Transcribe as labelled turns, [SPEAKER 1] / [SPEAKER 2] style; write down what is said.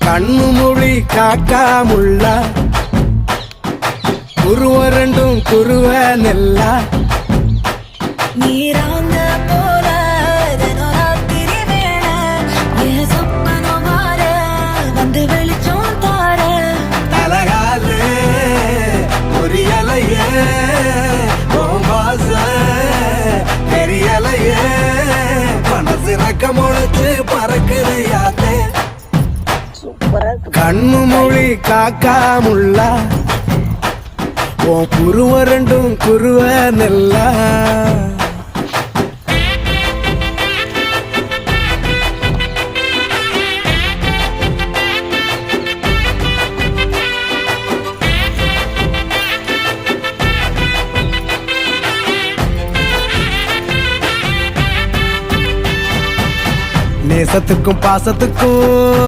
[SPEAKER 1] கண்ணு மொழி காக்காமுள்ள குருவ ரெண்டும் குருவ நெல்லா
[SPEAKER 2] நீராங்க போல தினராத்திரி வேண என் சொப்பனம் மாற வந்து வெளிச்சம் தார
[SPEAKER 1] தலகாலே பொரியலையே ஓம்பாச பெரியலையே மனசு ரக்க முளைச்சு பறக்குதையாத்தே கண்ணு மொழி காக்காமுள்ள உன் குருவ ரெண்டும் குருவ நெல்லா நேசத்துக்கும் பாசத்துக்கும்